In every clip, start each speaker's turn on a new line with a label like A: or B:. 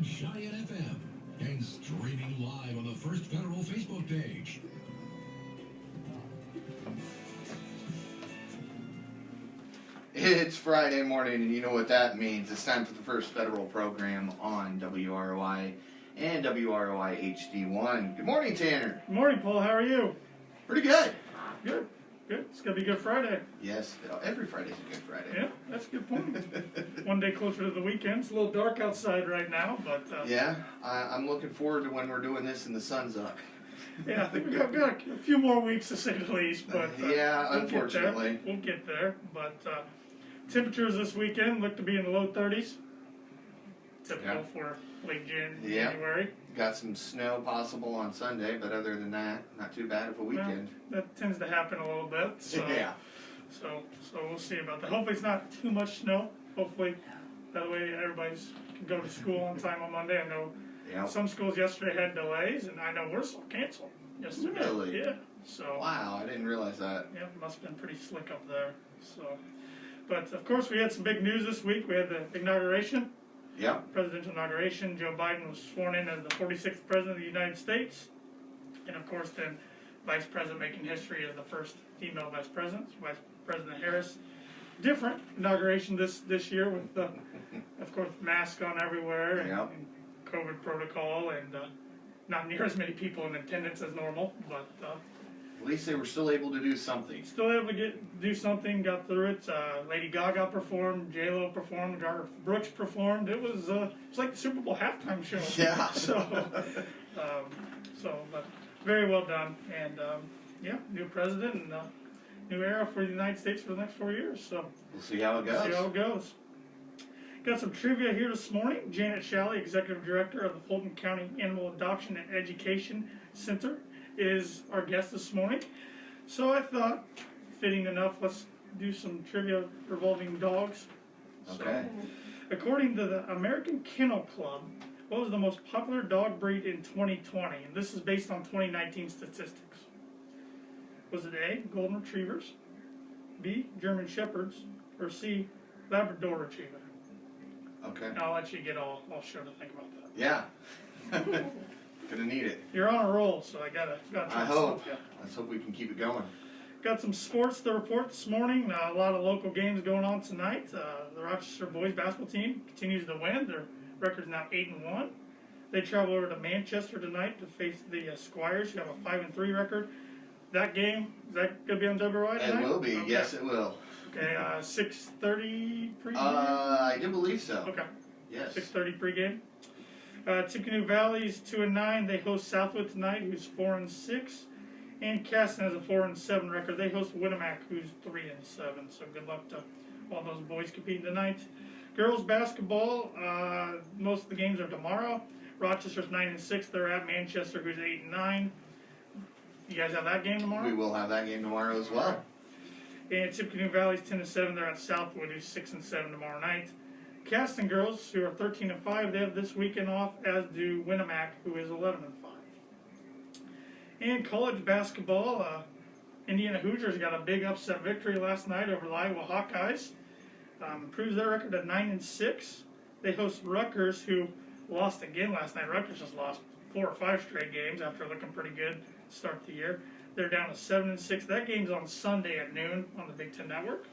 A: Giant FM and streaming live on the First Federal Facebook page.
B: It's Friday morning, and you know what that means. It's time for the First Federal program on WROI and WROI HD1. Good morning, Tanner.
C: Good morning, Paul. How are you?
B: Pretty good.
C: Good. Good. It's going to be Good Friday.
B: Yes, every Friday's a Good Friday.
C: Yeah, that's a good point. One day closer to the weekend. It's a little dark outside right now, but...
B: yeah, I'm looking forward to when we're doing this and the sun's up.
C: Yeah, I think we've got a few more weeks to say the least, but...
B: yeah, unfortunately.
C: We'll get there, but... temperatures this weekend look to be in the low 30s. Typical for late January.
B: Got some snow possible on Sunday, but other than that, not too bad of a weekend.
C: Well, that tends to happen a little bit. So,
B: yeah.
C: So we'll see about that. Hopefully it's not too much snow. Hopefully that way everybody's can go to school on time on Monday. I know some schools yesterday had delays, and I know we're still canceled yesterday.
B: Really?
C: Yeah. So.
B: Wow, I didn't realize that.
C: Yeah, it must have been pretty slick up there. So. But, of course, we had some big news this week. We had the inauguration.
B: Yeah.
C: Presidential inauguration. Joe Biden was sworn in as the 46th President of the United States. And, of course, then Vice President making history as the first female Vice President, Vice President Harris. Different inauguration this year with, of course, masks on everywhere and COVID protocol and not near as many people in attendance as normal. But
B: at least they were still able to do something.
C: Still able to do something, got through it. Lady Gaga performed, J-Lo performed, Garth Brooks performed. It was like the Super Bowl halftime show.
B: Yeah.
C: But very well done. And, new president and new era for the United States for the next 4 years. So
B: we'll see how it goes.
C: Got some trivia here this morning. Janet Showley, Executive Director of the Fulton County Animal Adoption and Education Center, is our guest this morning. So I thought, fitting enough, let's do some trivia revolving dogs.
B: Okay.
C: So, according to the American Kennel Club, what was the most popular dog breed in 2020? And this is based on 2019 statistics. Was it A, Golden Retrievers, B, German Shepherds, or C, Labrador Retriever?
B: Okay.
C: I'll let you get all show to think about that.
B: Yeah. Gonna need it.
C: You're on a roll, so I gotta
B: I hope. Let's hope we can keep it going.
C: Got some sports to report this morning. A lot of local games going on tonight. The Rochester boys basketball team continues to win. Their record's now 8-1. They travel over to Manchester tonight to face the Squires, who have a 5-3 record. That game, is that gonna be on WROI tonight?
B: It will be. Okay. Yes, it will.
C: Okay, 6:30 pregame.
B: I do believe so.
C: Okay.
B: Yes.
C: 6:30 pregame. Tippecanoe Valley's 2-9. They host Southwood tonight, who's 4-6, and Caston has a 4-7 record. They host Winnemac, who's 3-7. So good luck to all those boys competing tonight. Girls basketball, most of the games are tomorrow. Rochester's 9-6. They're at Manchester, who's 8-9. You guys have that game tomorrow?
B: We will have that game tomorrow as well.
C: And Tippecanoe Valley's 10-7. They're at Southwood, who's 6-7 tomorrow night. Caston girls, who are 13-5, they have this weekend off, as do Winnemac, who is 11-5. And college basketball, Indiana Hoosiers got a big upset victory last night over the Iowa Hawkeyes. Improves their record to 9-6. They host Rutgers, who lost again last night. Rutgers just lost 4 or 5 straight games after looking pretty good to start the year. They're down to 7-6. That game's on Sunday at noon on the Big Ten Network.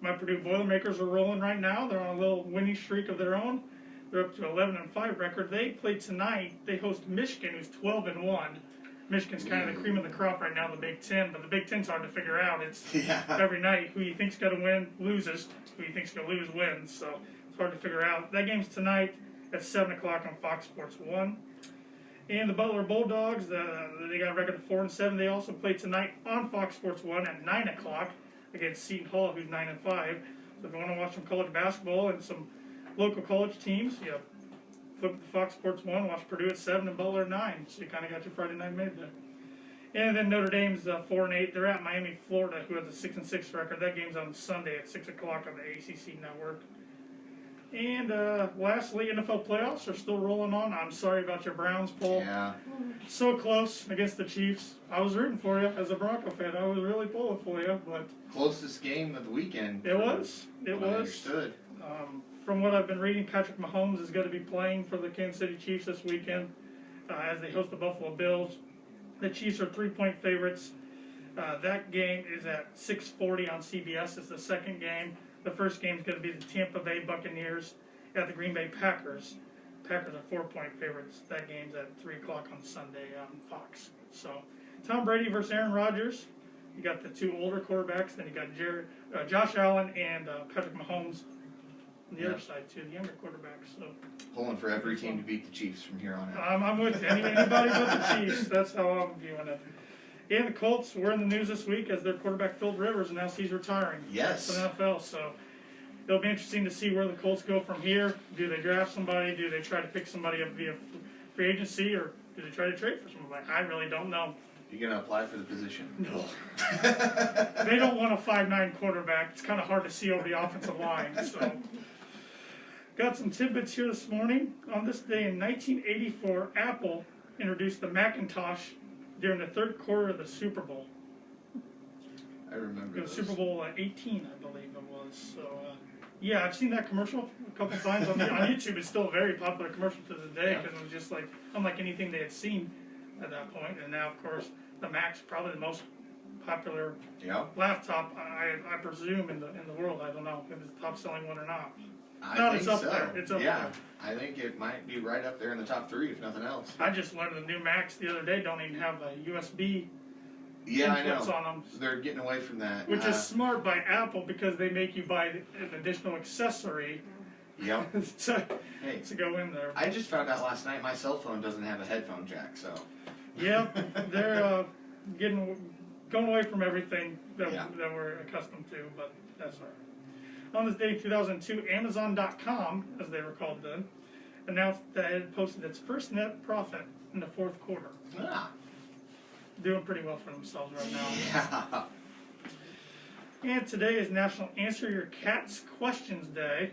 C: My Purdue Boilermakers are rolling right now. They're on a little winning streak of their own. They're up to 11-5 record. They play tonight. They host Michigan, who's 12-1. Michigan's kind of the cream of the crop right now in the Big Ten, but the Big Ten's hard to figure out. It's every night who you think's going to win loses, who you think's going to lose wins. So it's hard to figure out. That game's tonight at 7 o'clock on Fox Sports 1. And the Butler Bulldogs, they got a record of 4-7. They also play tonight on Fox Sports 1 at 9 o'clock against Seton Hall, who's 9-5. So if you want to watch some college basketball and some local college teams, flip to Fox Sports 1, watch Purdue at 7 and Butler at 9. So you kind of got your Friday night made there. And then Notre Dame's 4-8. They're at Miami, Florida, who has a 6-6 record. That game's on Sunday at 6 o'clock on the ACC network. And lastly, NFL playoffs are still rolling on. I'm sorry about your Browns, Paul.
B: Yeah.
C: So close against the Chiefs. I was rooting for you as a Bronco fan. I was really pulling for you, but
B: Closest game of the weekend.
C: it was.
B: Understood.
C: From what I've been reading, Patrick Mahomes is going to be playing for the Kansas City Chiefs this weekend as they host the Buffalo Bills. The Chiefs are 3-point favorites. That game is at 6:40 on CBS. It's the second game. The first game is going to be the Tampa Bay Buccaneers at the Green Bay Packers. Packers are 4-point favorites. That game's at 3 o'clock on Sunday on Fox. So, Tom Brady versus Aaron Rodgers. You got the two older quarterbacks. Then you got Josh Allen and Patrick Mahomes on the other side, too, the younger quarterbacks. So,
B: Pulling for every team to beat the Chiefs from here on out.
C: I'm with you. Anybody but the Chiefs. That's how I'm viewing it. And the Colts were in the news this week as their quarterback Phil Rivers announced he's retiring.
B: Yes.
C: From the NFL. So it'll be interesting to see where the Colts go from here. Do they draft somebody? Do they try to pick somebody up via free agency, or do they try to trade for somebody? I really don't know.
B: You gonna apply for the position?
C: No. They don't want a 5'9" quarterback. It's kind of hard to see over the offensive line. So, got some tidbits here this morning. On this day in 1984, Apple introduced the Macintosh during the third quarter of the Super Bowl.
B: I remember
C: It was
B: those.
C: Super Bowl 18, I believe it was. So, yeah, I've seen that commercial a couple times on YouTube. It's still a very popular commercial to this day because it was just like unlike anything they had seen at that point. And now, of course, the Mac's probably the most popular laptop, I presume, in the world. I don't know if it's the top-selling one or not.
B: I think
C: it's up
B: so.
C: there. It's up there.
B: I think it might be right up there in the top 3, if nothing else.
C: I just learned the new Macs the other day don't even have a USB
B: Yeah, I know.
C: inputs on them.
B: So they're getting away from that.
C: Which is smart by Apple because they make you buy an additional accessory
B: Yep.
C: to go in there.
B: I just found out last night my cell phone doesn't have a headphone jack, so.
C: Yeah, they're going away from everything that we're accustomed to, but that's all right. On this day in 2002, Amazon.com, as they were called then, announced that it had posted its first net profit in the fourth quarter. Doing pretty well for themselves right now.
B: Yeah.
C: And today is National Answer Your Cat's Questions Day.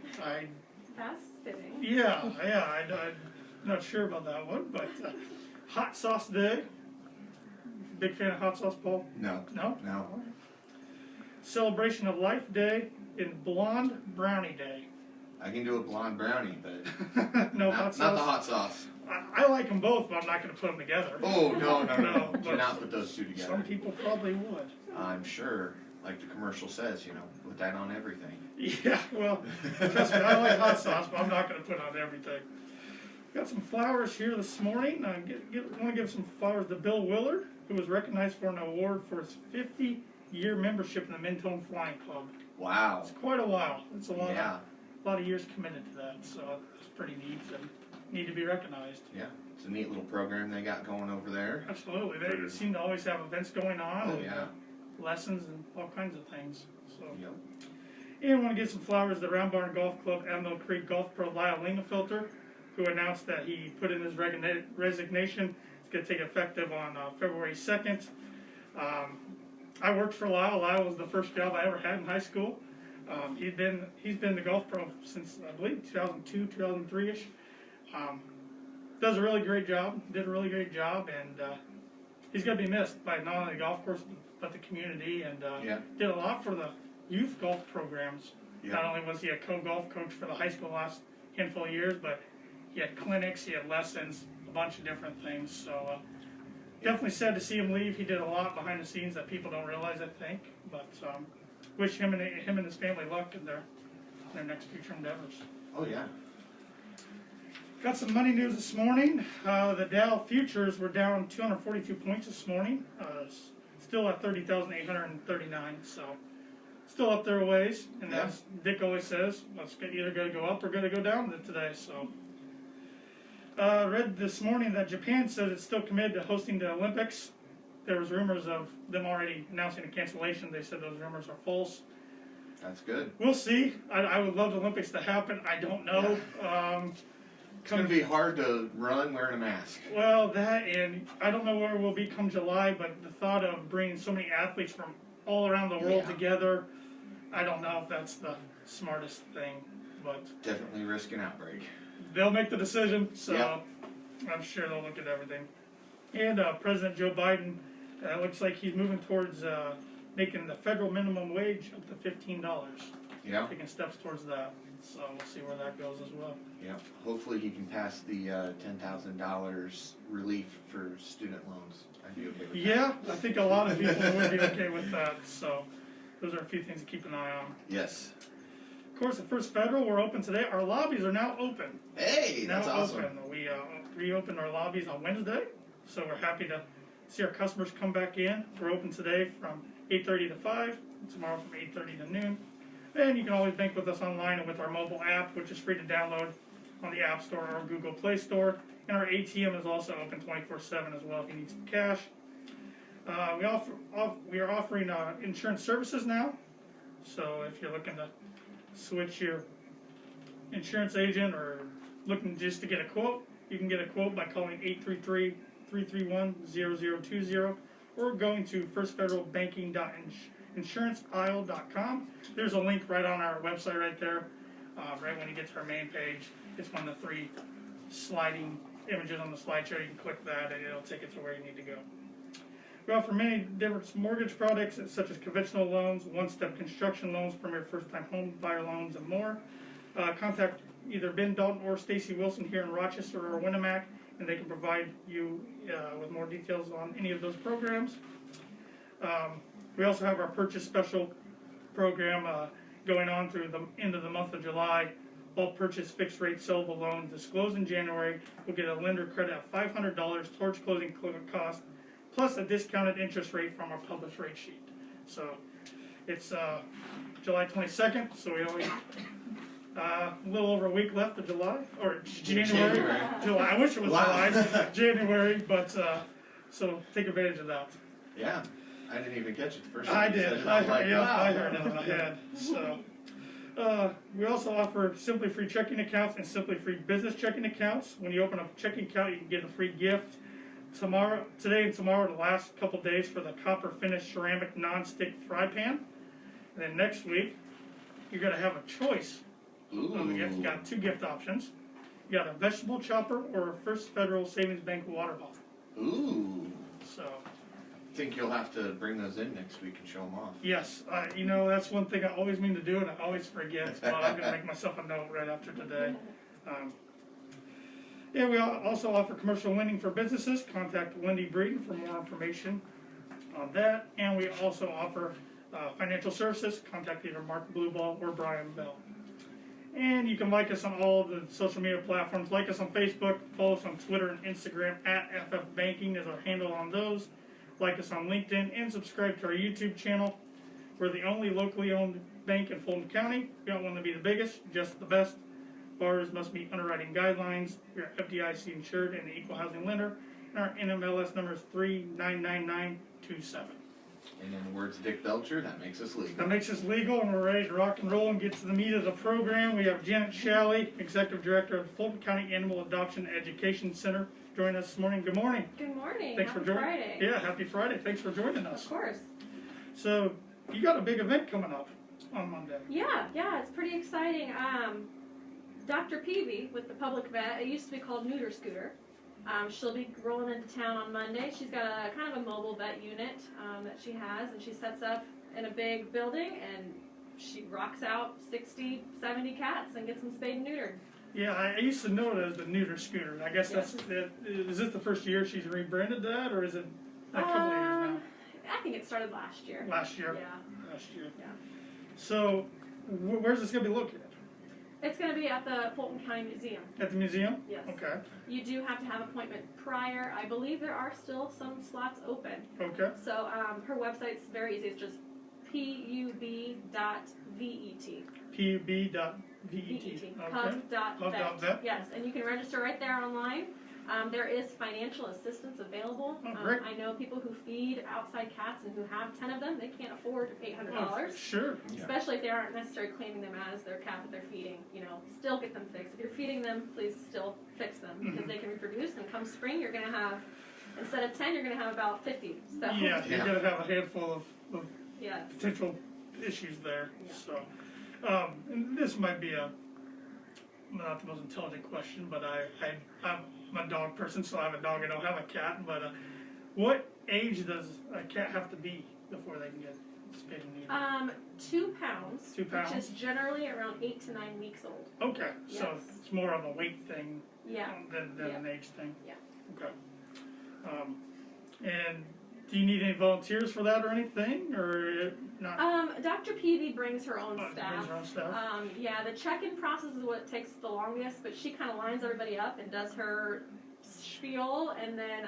D: That's fitting.
C: I'm not sure about that one, but Hot Sauce Day. Big fan of hot sauce, Paul?
B: No.
C: No?
B: No.
C: Celebration of Life Day and Blonde Brownie Day.
B: I can do a blonde brownie, but
C: No
B: not,
C: hot sauce?
B: not the hot sauce.
C: I like them both, but I'm not going to put them together.
B: Oh, no.
C: No,
B: Do
C: but
B: not put those two together.
C: Some people probably would.
B: I'm sure, like the commercial says, put that on everything.
C: Yeah, well, trust me, I like hot sauce, but I'm not going to put it on everything. Got some flowers here this morning. I want to give some flowers to Bill Willard, who was recognized for an award for his 50-year membership in the Mentone Flying Club.
B: Wow.
C: It's quite a while. It's a
B: Yeah.
C: lot of years committed to that, so it's pretty neat and need to be recognized.
B: Yeah. It's a neat little program they got going over there.
C: Absolutely. They seem to always have events going on.
B: Oh,
C: and,
B: yeah.
C: Lessons and all kinds of things. So.
B: Yep.
C: And I want to give some flowers to the Round Barn Golf Club Admiral Creek Golf Pro Lyle Lingenfelter, who announced that he put in his resignation. It's going to take effective on February 2nd. I worked for Lyle. Lyle was the first job I ever had in high school. He's been the golf pro since, I believe, 2002, 2003-ish. Does a really great job. Did a really great job, and he's going to be missed by not only the golf course but the community. And did a lot for the youth golf programs. Not only was he a co-golf coach for the high school last handful of years, but he had clinics, he had lessons, a bunch of different things. So definitely sad to see him leave. He did a lot behind the scenes that people don't realize, I think. But wish him and his family luck in their next future endeavors.
B: Oh, yeah.
C: Got some money news this morning. The Dow futures were down 242 points this morning. Still at 30,839. So still up there a ways. And as Dick always says, it's either going to go up or going to go down today. So read this morning that Japan says it's still committed to hosting the Olympics. There was rumors of them already announcing a cancellation. They said those rumors are false.
B: That's good.
C: We'll see. I would love the Olympics to happen. I don't know.
B: It's going to be hard to run wearing a mask.
C: Well, that, and I don't know where we'll be come July, but the thought of bringing so many athletes from all around the world together, I don't know if that's the smartest thing. But
B: Definitely risk an outbreak.
C: they'll make the decision, so I'm sure they'll look at everything. And President Joe Biden looks like he's moving towards making the federal minimum wage up to $15.
B: Yeah.
C: Taking steps towards that. So we'll see where that goes as well.
B: Yep. Hopefully he can pass the $10,000 relief for student loans. I'd be okay with that.
C: Yeah, I think a lot of people would be okay with that. So those are a few things to keep an eye on.
B: Yes.
C: Of course, at First Federal, we're open today. Our lobbies are now open.
B: Hey, that's awesome.
C: Open. We reopened our lobbies on Wednesday, so we're happy to see our customers come back in. We're open today from 8:30 to 5, and tomorrow from 8:30 to noon. And you can always bank with us online and with our mobile app, which is free to download on the App Store or Google Play Store. And our ATM is also open 24/7 as well if you need some cash. We are offering insurance services now. So if you're looking to switch your insurance agent or looking just to get a quote, you can get a quote by calling 833-331-0020 or going to firstfederalbanking.insuranceaisle.com. There's a link right on our website right there, right when you get to our main page. It's one of the 3 sliding images on the slideshow. You can click that and it'll take you to where you need to go. We offer many different mortgage products such as conventional loans, one-step construction loans, premier first-time home buyer loans, and more. Contact either Ben Dalton or Stacy Wilson here in Rochester or Winnemac, and they can provide you with more details on any of those programs. We also have our purchase special program going on through the end of the month of July. All purchase fixed rate sellable loans disclosed in January will get a lender credit of $500 towards closing costs, plus a discounted interest rate from our published rate sheet. So it's July 22nd, so we only a little over a week left of July, or January. July. I wish it was July, January, but so take advantage of that.
B: Yeah, I didn't even catch it the first
C: I
B: time you said
C: did.
B: it.
C: I
B: I'm like,
C: heard, yeah,
B: wow.
C: I heard it in my head. So we also offer Simply Free checking accounts and Simply Free business checking accounts. When you open a checking account, you can get a free gift. Today and tomorrow, the last couple days for the copper finished ceramic non-stick fry pan. And then next week, you're gonna have a choice.
B: Ooh.
C: You got 2 gift options. You got a vegetable chopper or a First Federal Savings Bank water bottle.
B: Ooh.
C: So,
B: I think you'll have to bring those in next week and show them off.
C: yes, that's one thing I always mean to do and I always forget. But I'm gonna make myself a note right after today. Yeah, we also offer commercial lending for businesses. Contact Wendy Breeden for more information on that. And we also offer financial services. Contact either Mark Blueball or Brian Bell. And you can like us on all the social media platforms. Like us on Facebook, follow us on Twitter and Instagram at FFBanking is our handle on those. Like us on LinkedIn and subscribe to our YouTube channel. We're the only locally owned bank in Fulton County. We don't want to be the biggest, just the best. Borrowers must meet underwriting guidelines. We are FDIC insured and an equal housing lender. And our NMLS number is 399927.
B: And in the words of Dick Belcher, that makes us legal.
C: That makes us legal, and we're ready to rock and roll and get to the meat of the program. We have Janet Showley, Executive Director of the Fulton County Animal Adoption Education Center, joining us this morning. Good morning.
D: Good morning.
C: Thanks
D: Happy
C: for joining.
D: Friday.
C: Yeah, happy Friday. Thanks for joining us.
D: Of course.
C: So, you got a big event coming up on Monday.
D: Yeah, it's pretty exciting. Dr. Peavy with the public vet, it used to be called Neuter Scooter. She'll be rolling into town on Monday. She's got a kind of a mobile vet unit that she has, and she sets up in a big building, and she rocks out 60, 70 cats and gets them spayed and neutered.
C: Yeah, I used to know it as the Neuter Scooter. I guess is this the first year she's rebranded that, or is it a couple of years now?
D: I think it started last year.
C: Last year?
D: Yeah.
C: Last year.
D: Yeah.
C: So, where's this going to be located?
D: It's going to be at the Fulton County Museum.
C: At the museum?
D: Yes.
C: Okay.
D: You do have to have an appointment prior. I believe there are still some slots open.
C: Okay.
D: So her website's very easy. It's just pub.vet.
C: pub.vet.
D: Pub.vet. Yes, and you can register right there online. There is financial assistance available.
C: Oh, great.
D: I know people who feed outside cats and who have 10 of them, they can't afford $800.
C: Oh, sure.
D: Especially if they aren't necessarily claiming them as their cat that they're feeding. Still get them fixed. If you're feeding them, please still fix them because they can reproduce. And come spring, you're going to have, instead of 10, you're going to have about 50. So
C: Yeah, you're going to have a handful of
D: yes.
C: potential issues there.
D: Yeah.
C: So, and this might be not the most intelligent question, but I'm a dog person, so I have a dog. I don't have a cat. But what age does a cat have to be before they can get spayed and neutered?
D: 2 pounds.
C: 2 pounds?
D: Which is generally around 8 to 9 weeks old.
C: Okay, so
D: Yes.
C: it's more of a weight thing
D: Yeah.
C: than
D: Yeah.
C: an age thing?
D: Yeah.
C: Okay. And do you need any volunteers for that or anything, or not?
D: Dr. Peavy brings her own
C: Oh,
D: staff.
C: brings her own staff?
D: Yeah, the check-in process is what takes the longest, but she kind of lines everybody up and does her spiel, and then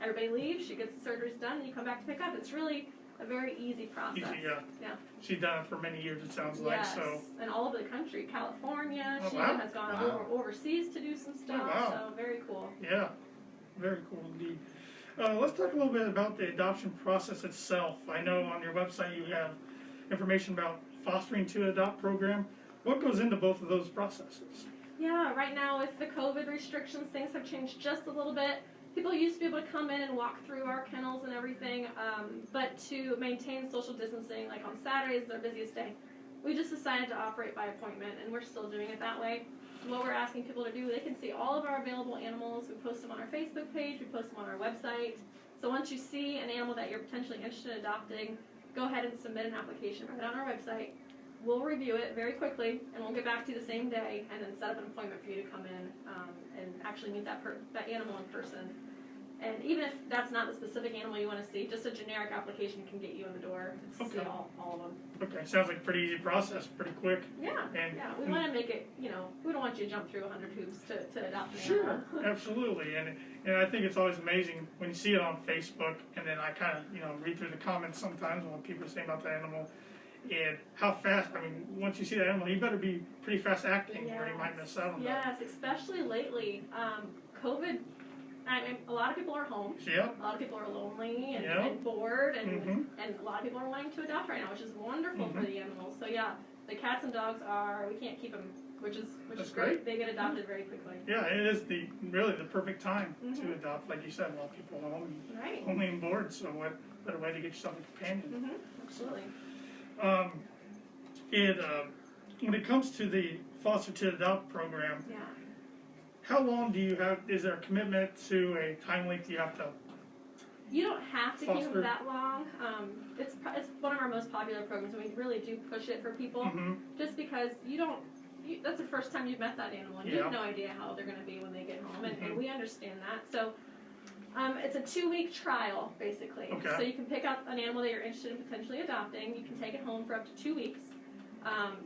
D: everybody leaves, she gets the surgeries done, and you come back to pick up. It's really a very easy process.
C: Easy, yeah.
D: Yeah.
C: She's done it for many years, it sounds like,
D: Yes,
C: so.
D: and all over the country, California.
C: Oh,
D: She
C: wow.
D: has gone
B: Wow.
D: overseas to do some stuff.
C: wow.
D: So very cool.
C: Yeah, very cool indeed. Let's talk a little bit about the adoption process itself. I know on your website you have information about fostering to adopt program. What goes into both of those processes?
D: Yeah, right now with the COVID restrictions, things have changed just a little bit. People used to be able to come in and walk through our kennels and everything, but to maintain social distancing, like on Saturdays is our busiest day, we just decided to operate by appointment, and we're still doing it that way. So what we're asking people to do, they can see all of our available animals. We post them on our Facebook page, we post them on our website. So once you see an animal that you're potentially interested in adopting, go ahead and submit an application right on our website. We'll review it very quickly, and we'll get back to you the same day, and then set up an appointment for you to come in and actually meet that animal in person. And even if that's not the specific animal you want to see, just a generic application can get you in the door to see
C: Okay.
D: all of them.
C: Okay, sounds like a pretty easy process, pretty quick.
D: Yeah,
C: And-
D: yeah. We want to make it, we don't want you to jump through 100 hoops to adopt an
C: Sure,
D: animal.
C: absolutely, and I think it's always amazing when you see it on Facebook, and then I kind of read through the comments sometimes when people are saying about the animal, and how fast. I mean, once you see that animal, you better be pretty fast acting, or you might miss out on that.
D: Yes, especially lately. COVID. I mean, a lot of people are home.
C: Yep.
D: A lot of people are lonely and,
C: Yep.
D: and bored, and
C: Mhm.
D: and a lot of people are wanting to adopt right now, which is wonderful for
C: Mhm.
D: the animals. So yeah, the cats and dogs we can't keep them, which is
C: That's
D: great.
C: great.
D: They get adopted very quickly.
C: Yeah, it is really the perfect time
D: Mhm.
C: to adopt. Like you said, a lot of people are
D: Right.
C: lonely and bored, so what better way to get yourself a companion?
D: Mm-hmm. Absolutely.
C: When it comes to the foster to adopt program,
D: Yeah.
C: how long do you have? Is there a commitment to a time length you have to?
D: You don't have to keep
C: Foster.
D: them that long. It's one of our most popular programs, and we really do push it for people,
C: Mhm.
D: just because that's the first time you've met that animal, and you
C: Yeah.
D: have no idea how they're going to be when they get home, and
C: Mhm.
D: we understand that. So it's a 2-week trial, basically.
C: Okay.
D: So you can pick up an animal that you're interested in potentially adopting. You can take it home for up to 2 weeks.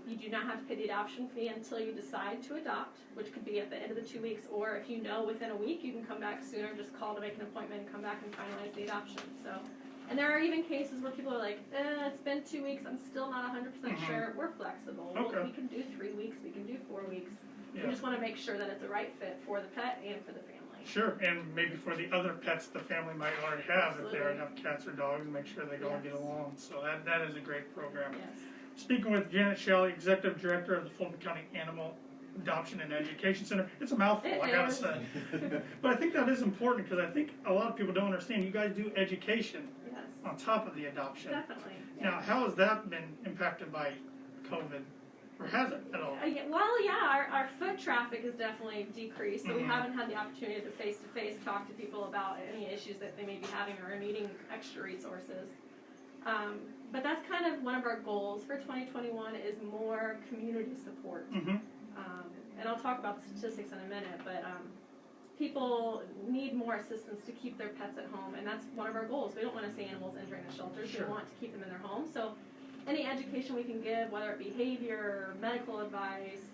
D: You do not have to pay the adoption fee until you decide to adopt, which could be at the end of the 2 weeks, or if you know within a week, you can come back sooner, just call to make an appointment and come back and finalize the adoption. So, and there are even cases where people are like, it's been 2 weeks, I'm still not 100%
C: Mhm.
D: sure. We're flexible.
C: Okay.
D: We can do 3 weeks, we can do 4 weeks.
C: Yeah.
D: We just want to make sure that it's the right fit for the pet and for the family.
C: Sure, and maybe for the other pets the family might already have, if they already
D: Absolutely.
C: have cats or dogs, make sure they all get
D: Yes.
C: along. So that is a great program.
D: Yes.
C: Speaking with Janet Showley, Executive Director of the Fulton County Animal Adoption and Education Center. It's a mouthful, I gotta
D: is.
C: say. But I think that is important, because I think a lot of people don't understand. You guys do education
D: Yes.
C: on top of the adoption.
D: Definitely.
C: Now, how has that been impacted by COVID? Or has it at all?
D: Our foot traffic has definitely decreased, so we
C: Mhm.
D: haven't had the opportunity to face-to-face talk to people about any issues that they may be having or needing extra resources. But that's kind of one of our goals for 2021 is more community support.
C: Mm-hmm.
D: And I'll talk about the statistics in a minute, but people need more assistance to keep their pets at home, and that's one of our goals. We don't want to see animals entering the shelters.
C: Sure.
D: We want to keep them in their home. So any education we can give, whether it be behavior, medical advice,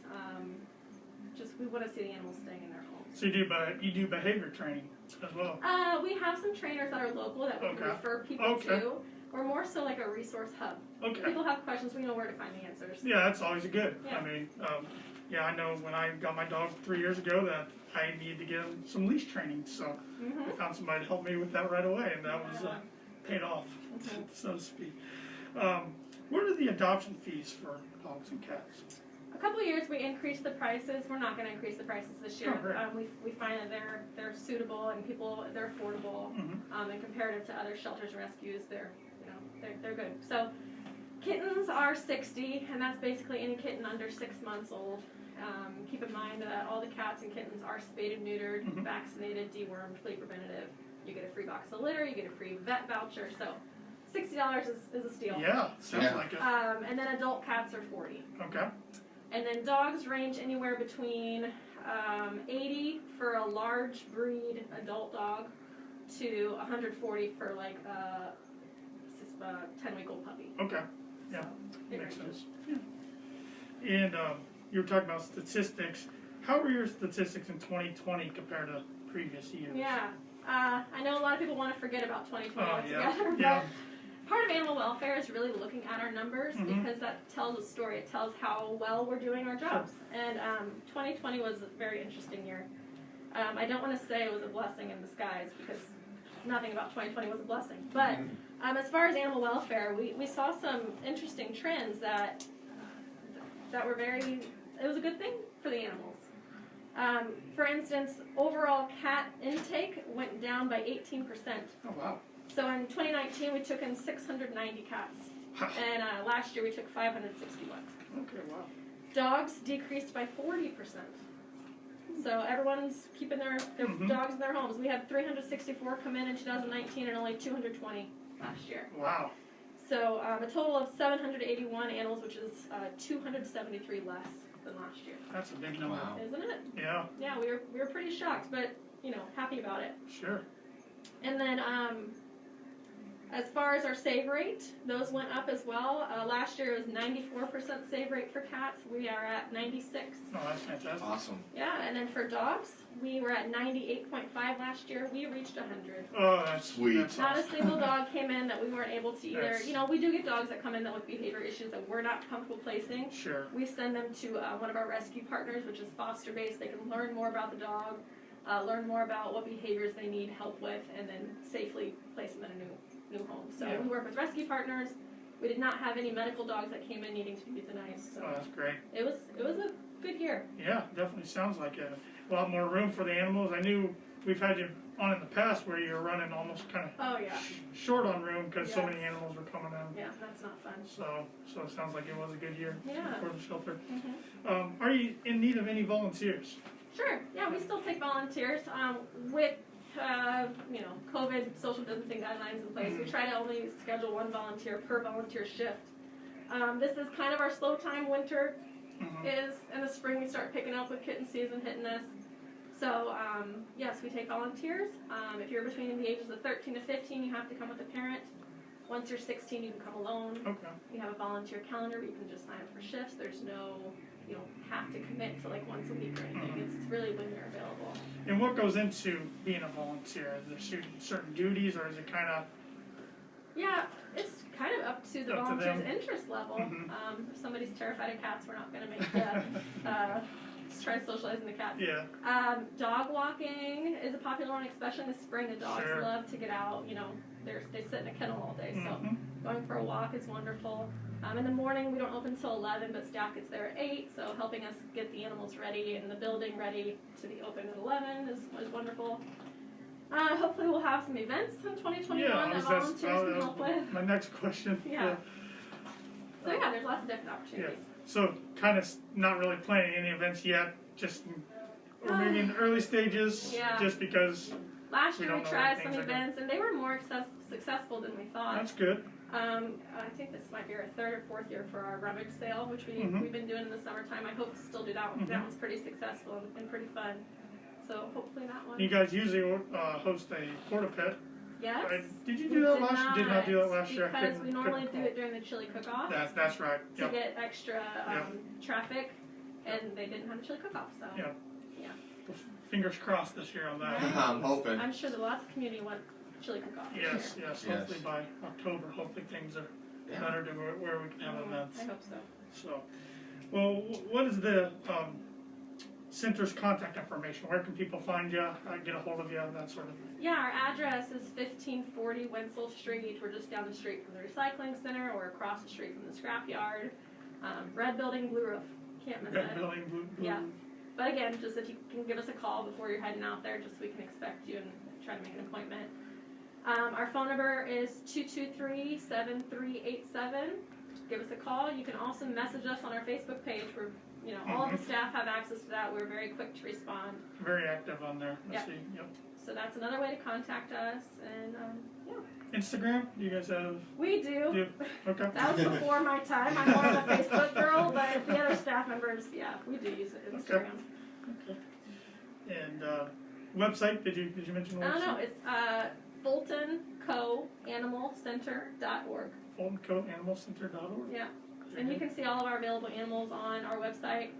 D: we want to see the animals staying in their homes.
C: So you do behavior training as well?
D: We have some trainers that are local that we can
C: Okay.
D: refer people
C: Okay.
D: to. We're more so like a resource hub. If
C: Okay.
D: people have questions, we know where to find the answers.
C: Yeah, that's always good.
D: Yeah.
C: I mean, I know when I got my dog 3 years ago that I needed to get him some leash training, so I
D: Mm-hmm.
C: found somebody to help me with that right away, and that was paid off,
D: Mhm.
C: so to speak. What are the adoption fees for dogs and cats?
D: A couple of years we increased the prices. We're not going to increase the prices this year.
C: Oh, great.
D: We find that they're suitable and they're affordable.
C: Mm-hmm.
D: And comparative to other shelters and rescues, they're good. So kittens are $60, and that's basically any kitten under 6 months old. Keep in mind that all the cats and kittens are spayed and neutered,
C: Mhm.
D: vaccinated, dewormed, flea preventative. You get a free box of litter, you get a free vet voucher. So $60 is a steal.
C: Yeah, sounds
B: Yeah.
C: like it.
D: And then adult cats are $40.
C: Okay.
D: And then dogs range anywhere between $80 for a large breed adult dog to $140 for like a 10-week-old puppy.
C: Okay. Yeah,
D: So, it
C: makes
D: ranges.
C: sense. Yeah. And you were talking about statistics. How were your statistics in 2020 compared to previous years?
D: Yeah. I know a lot of people want to forget about 2020
C: Oh, yeah.
D: altogether,
C: Yeah.
D: but part of animal welfare is really looking at our numbers because that tells a story. It tells how well we're doing our jobs. And 2020 was a very interesting year. I don't want to say it was a blessing in disguise because nothing about 2020 was a blessing. But as far as animal welfare, we saw some interesting trends that were it was a good thing for the animals. For instance, overall cat intake went down by 18%.
C: Oh, wow.
D: So in 2019, we took in 690 cats. And last year, we took 561.
C: Okay, wow.
D: Dogs decreased by 40%. So everyone's keeping their dogs in their homes. We had 364 come in 2019 and only 220 last year.
C: Wow.
D: So a total of 781 animals, which is 273 less than last year.
C: That's a big number.
B: Wow.
D: Isn't it?
C: Yeah,
D: Yeah, we were pretty shocked, but happy about it.
C: sure.
D: And then as far as our save rate, those went up as well. Last year it was 94% save rate for cats. We are at 96.
C: Oh, that's fantastic.
B: Awesome.
D: Yeah, and then for dogs, we were at 98.5 last year. We reached 100.
C: Oh, that's
B: Sweet.
C: That's
D: Not a
C: awesome.
D: single dog came in that we weren't able to either.
C: That's-
D: We do get dogs that come in that with behavior issues that we're not comfortable placing.
C: Sure.
D: We send them to one of our rescue partners, which is foster based. They can learn more about the dog, learn more about what behaviors they need help with, and then safely place them in a new home. So
C: Yeah.
D: we work with rescue partners. We did not have any medical dogs that came in needing to be euthanized. So
C: Oh, that's great.
D: it was a good year.
C: Yeah, definitely sounds like it. A lot more room for the animals. I knew we've had you on in the past where you were running almost kind of
D: Oh yeah,
C: short on room because so
D: Yes.
C: many animals were coming in.
D: yeah, that's not fun.
C: So it sounds like it was a good year
D: Yeah.
C: for the shelter.
D: Mhm.
C: Are you in need of any volunteers?
D: Sure. Yeah, we still take volunteers. With COVID social distancing guidelines in place, we try to only schedule one volunteer per volunteer shift. This is kind of our slow time. Winter is in the spring. We start picking up with kitten season hitting us. So yes, we take volunteers. If you're between the ages of 13 to 15, you have to come with a parent. Once you're 16, you can come alone.
C: Okay.
D: We have a volunteer calendar where you can just sign up for shifts. There's no, you don't have to commit to like once a week or anything. It's really when you're available.
C: And what goes into being a volunteer? Is there certain duties, or is it kind of?
D: Yeah, it's kind of up to the
C: Up to
D: volunteer's
C: them.
D: interest level.
C: Mhm.
D: If somebody's terrified of cats, we're not going to make just try socializing the cats.
C: Yeah.
D: Dog walking is a popular one, especially in the spring. The dogs
C: Sure.
D: love to get out. They sit in a kennel all day, so
C: Mhm.
D: going for a walk is wonderful. In the morning, we don't open until 11, but staff gets there at 8, so helping us get the animals ready and the building ready to be open at 11 is wonderful. Hopefully we'll have some events in 2021
C: Yeah,
D: that volunteers can help with.
C: my next question.
D: Yeah. So yeah, there's lots of different opportunities.
C: So kind of not really planning any events yet, just or maybe in the early stages,
D: Yeah.
C: just because
D: Last
C: We
D: year we
C: don't know
D: tried
C: where
D: some
C: things are going.
D: events and they were more successful than we thought.
C: that's good.
D: I think this might be our 3rd or 4th year for our rummage sale, which we've been doing in the summertime. I hope to still do that one. That one's pretty successful and pretty fun. So hopefully that one.
C: You guys usually host a porta pit.
D: Yes.
C: Did you
D: We
C: do that last year? Did not do that
D: not,
C: last year. I
D: because we
C: couldn't
D: normally do
C: recall.
D: it during the chili cook-off
C: That's right.
D: to
C: Yep.
D: get extra
C: Yep.
D: traffic, and they didn't have a chili cook-off, so
C: Yeah.
D: yeah.
C: Fingers crossed this year on that.
D: Right.
B: I'm hoping.
D: I'm sure that lots of community want chili cook-off this
C: Yes,
D: year.
C: yes.
B: Yes.
C: Hopefully by October, hopefully things are
B: Yeah.
C: better to where we can have events.
D: I hope so.
C: So, well, what is the center's contact information? Where can people find you, get a hold of you, that sort of thing?
D: Yeah, our address is 1540 Wenzel Street. We're just down the street from the recycling center or across the street from the scrapyard. Red building, blue roof. Can't miss
C: Red
D: it.
C: building, blue.
D: Yeah. But again, just if you can give us a call before you're heading out there, just so we can expect you and try to make an appointment. Our phone number is 223-7387. Give us a call. You can also message us on our Facebook page. We're You know, all of the staff have access to that. We're very quick to respond.
C: Very active on there. I
D: Yep.
C: see. Yep.
D: So that's another way to contact us. And yeah,
C: Instagram? You guys have?
D: we do.
C: Okay.
D: That was before my time. I'm more of a Facebook girl, but the other staff members, yeah, we do use Instagram.
C: Okay. And website? Did you mention the
D: I
C: website?
D: don't know. It's FultonCoAnimalCenter.org.
C: FultonCoAnimalCenter.org.
D: Yeah. And you can see all of our available animals on our website.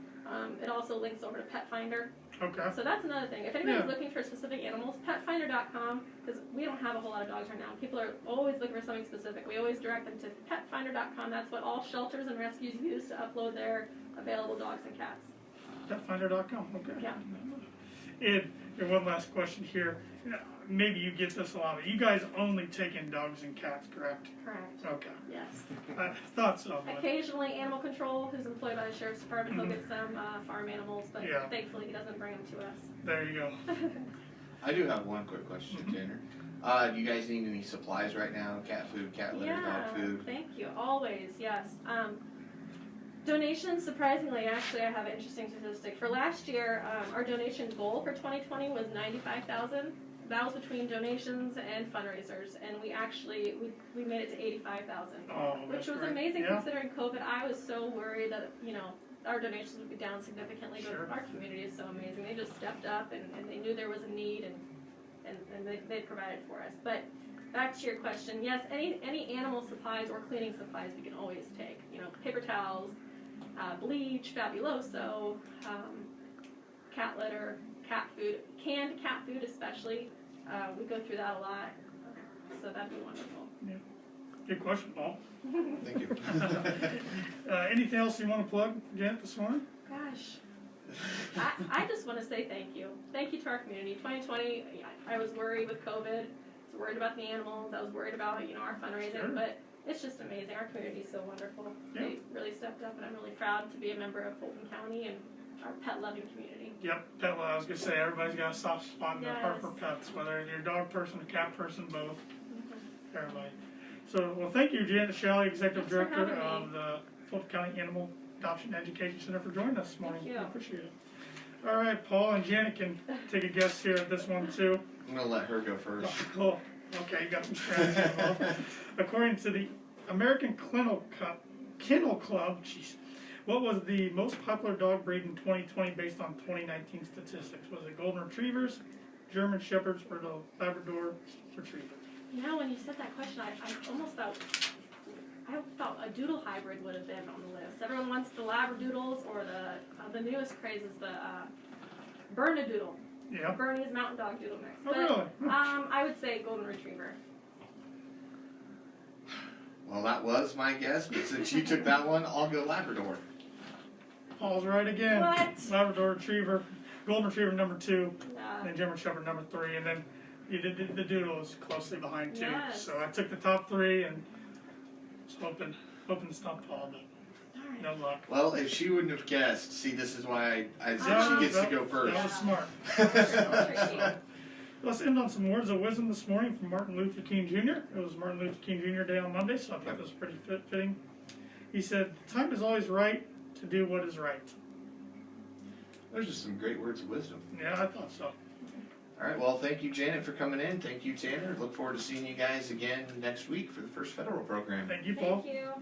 D: It also links over to Pet Finder.
C: Okay.
D: So that's another thing. If anybody's
C: Yeah.
D: looking for specific animals, petfinder.com, because we don't have a whole lot of dogs right now. People are always looking for something specific. We always direct them to petfinder.com. That's what all shelters and rescues use to upload their available dogs and cats.
C: Petfinder.com. Okay.
D: Yeah.
C: And one last question here. You know, maybe you get this a lot. You guys only take in dogs and cats, correct?
D: Correct.
C: Okay.
D: Yes.
C: I thought so. But
D: Occasionally, Animal Control, who's employed by the Sheriff's Department, he'll get some farm animals, but
C: Yeah.
D: thankfully he doesn't bring them to us.
C: there you go.
B: I do have one quick question, Tanner. Do you guys need any supplies right now? Cat food, cat litter, dog food?
D: Thank you. Always, yes. Donations, surprisingly, actually, I have an interesting statistic. For last year, our donation goal for 2020 was $95,000. That was between donations and fundraisers, and we actually we made it to $85,000,
C: Oh,
D: which
C: that's
D: was
C: great.
D: amazing
C: Yeah.
D: considering COVID. I was so worried that our donations would be down significantly, but
C: Sure.
D: our community is so amazing. They just stepped up and they knew there was a need and they provided for us. But back to your question, yes, any animal supplies or cleaning supplies we can always take. You know, paper towels, bleach, Fabuloso, cat litter, cat food, canned cat food especially. We go through that a lot, so that'd be wonderful.
C: Good question, Paul.
B: Thank you.
C: Anything else you want to plug, Janet, this morning?
D: Gosh, I just want to say thank you. Thank you to our community. 2020, I was worried with COVID. I was worried about the animals. I was worried about our fundraising,
C: Sure.
D: but it's just amazing. Our community is so wonderful.
C: Yeah.
D: They really stepped up, and I'm really proud to be a member of Fulton County and our pet-loving community.
C: Yep, pet love. I was gonna say everybody's got a soft spot in their heart for
D: Yes.
C: pets, whether you're a dog person, a cat person, both. Everybody. So, well, thank you, Janet Showley, Executive
D: Thanks for
C: Director
D: having
C: of the Fulton County Animal Adoption Education Center, for joining us this morning.
D: Thank you.
C: We appreciate it. All right, Paul and Janet can take a guess here at this one too.
B: I'm gonna let her go first.
C: Cool. Okay, you got some strategy involved. According to the American Kennel Club, jeez, what was the most popular dog breed in 2020 based on 2019 statistics? Was it Golden Retrievers, German Shepherds, or the Labrador Retriever?
D: When you said that question, I almost thought a doodle hybrid would have been on the list. Everyone wants the Labradoodles, or the newest craze is the Bernedoodle.
C: Yeah.
D: Bernie's Mountain Dog Doodle mix.
C: Oh,
D: But,
C: really?
D: I would say Golden Retriever.
B: Well, that was my guess, but since you took that one, I'll go Labrador.
C: Paul's right again.
D: What?
C: Labrador Retriever, Golden Retriever number 2,
D: Yeah.
C: and German Shepherd number 3, and then the Doodle is closely behind too.
D: Yes.
C: So I took the top 3 and was hoping to stump Paul, but
D: All right.
C: no luck.
B: Well, if she wouldn't have guessed, see, this is why I said
D: Yeah,
B: she gets to go
C: That
B: first.
C: was smart.
D: Tricky.
C: Let's end on some words of wisdom this morning from Martin Luther King Jr. It was Martin Luther King Jr. Day on Monday, so I thought this was pretty fitting. He said, "The time is always right to do what is right."
B: Those are some great words of wisdom.
C: Yeah, I thought so.
B: All right, well, thank you, Janet, for coming in. Thank you, Tanner. Look forward to seeing you guys again next week for the first federal program.
C: Thank you, Paul.
D: Thank you.